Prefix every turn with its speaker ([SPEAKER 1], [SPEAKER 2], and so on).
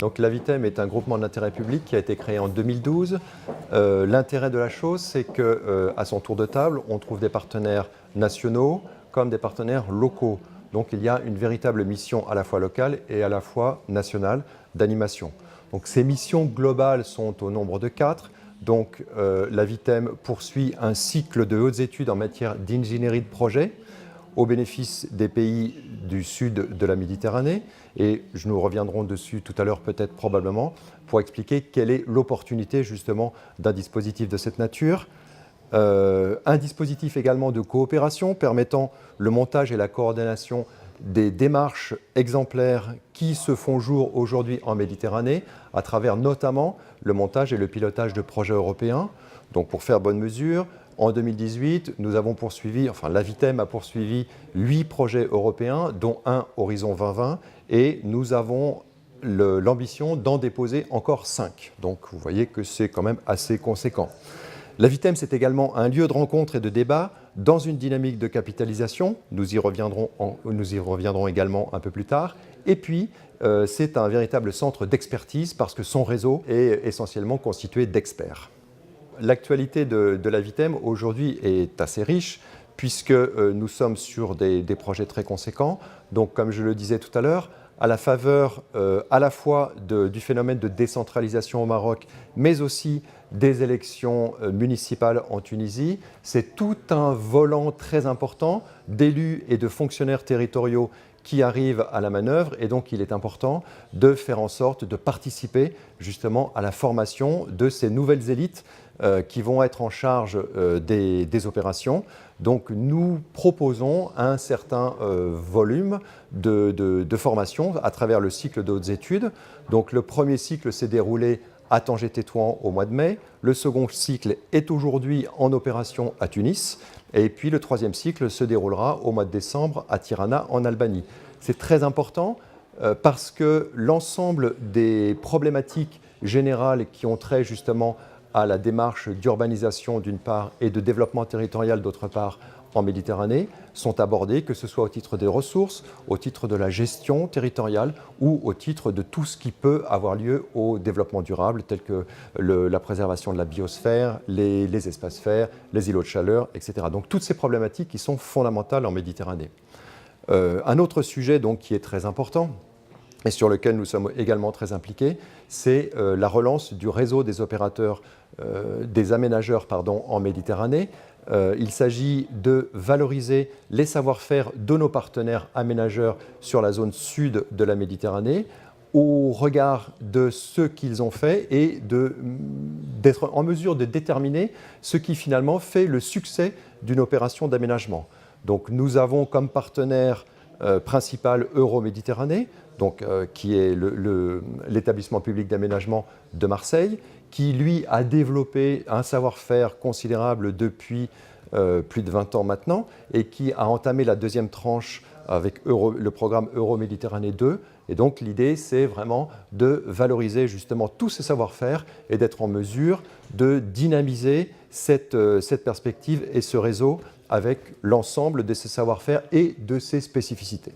[SPEAKER 1] Donc l'Avitem est un groupement d'intérêt public qui a été créé en 2012. L'intérêt de la chose, c'est qu'à son tour de table, on trouve des partenaires nationaux comme des partenaires locaux. Donc il y a une véritable mission à la fois locale et à la fois nationale d'animation. Donc ces missions globales sont au nombre de 4. Donc l'Avitem poursuit un cycle de hautes études en matière d'ingénierie de projet au bénéfice des pays du sud de la Méditerranée. Et nous reviendrons dessus tout à l'heure, peut-être probablement, pour expliquer quelle est l'opportunité justement d'un dispositif de cette nature. Un dispositif également de coopération permettant le montage et la coordination des démarches exemplaires qui se font jour aujourd'hui en Méditerranée, à travers notamment le montage et le pilotage de projets européens. Donc pour faire bonne mesure, en 2018, nous avons poursuivi, enfin l'Avitem a poursuivi 8 projets européens, dont un Horizon 2020, et nous avons l'ambition d'en déposer encore 5. Donc vous voyez que c'est quand même assez conséquent. L'Avitem, c'est également un lieu de rencontre et de débat dans une dynamique de capitalisation. Nous y reviendrons également un peu plus tard. Et puis, c'est un véritable centre d'expertise parce que son réseau est essentiellement constitué d'experts. L'actualité de l'Avitem aujourd'hui est assez riche puisque nous sommes sur des projets très conséquents. Donc, comme je le disais tout à l'heure, à la faveur à la fois du phénomène de décentralisation au Maroc, mais aussi des élections municipales en Tunisie, c'est tout un volant très important d'élus et de fonctionnaires territoriaux qui arrivent à la manœuvre, et donc il est important de faire en sorte de participer justement à la formation de ces nouvelles élites qui vont être en charge des opérations. Donc nous proposons un certain volume de formation à travers le cycle de hautes études. Donc le premier cycle s'est déroulé à Tanger-Tétouan au mois de mai. Le second cycle est aujourd'hui en opération à Tunis. Et puis le troisième cycle se déroulera au mois de décembre à Tirana en Albanie. C'est très important parce que l'ensemble des problématiques générales qui ont trait justement à la démarche d'urbanisation d'une part et de développement territorial d'autre part en Méditerranée sont abordées, que ce soit au titre des ressources, au titre de la gestion territoriale ou au titre de tout ce qui peut avoir lieu au développement durable, tel que la préservation de la biosphère, les espaces verts, les îlots de chaleur, etc. Donc toutes ces problématiques qui sont fondamentales en Méditerranée. Un autre sujet donc, qui est très important, et sur lequel nous sommes également très impliqués, c'est la relance du réseau des opérateurs, des aménageurs en Méditerranée. Il s'agit de valoriser les savoir-faire de nos partenaires aménageurs sur la zone sud de la Méditerranée au regard de ce qu'ils ont fait et d'être en mesure de déterminer ce qui finalement fait le succès d'une opération d'aménagement. Donc nous avons comme partenaire principal Euroméditerranée, qui est l'établissement public d'aménagement de Marseille, qui lui a développé un savoir-faire considérable depuis plus de 20 ans maintenant et qui a entamé la deuxième tranche avec le programme Euroméditerranée 2. Et donc l'idée, c'est vraiment de valoriser justement tous ces savoir-faire et d'être en mesure de dynamiser cette perspective et ce réseau avec l'ensemble de ces savoir-faire et de ces spécificités.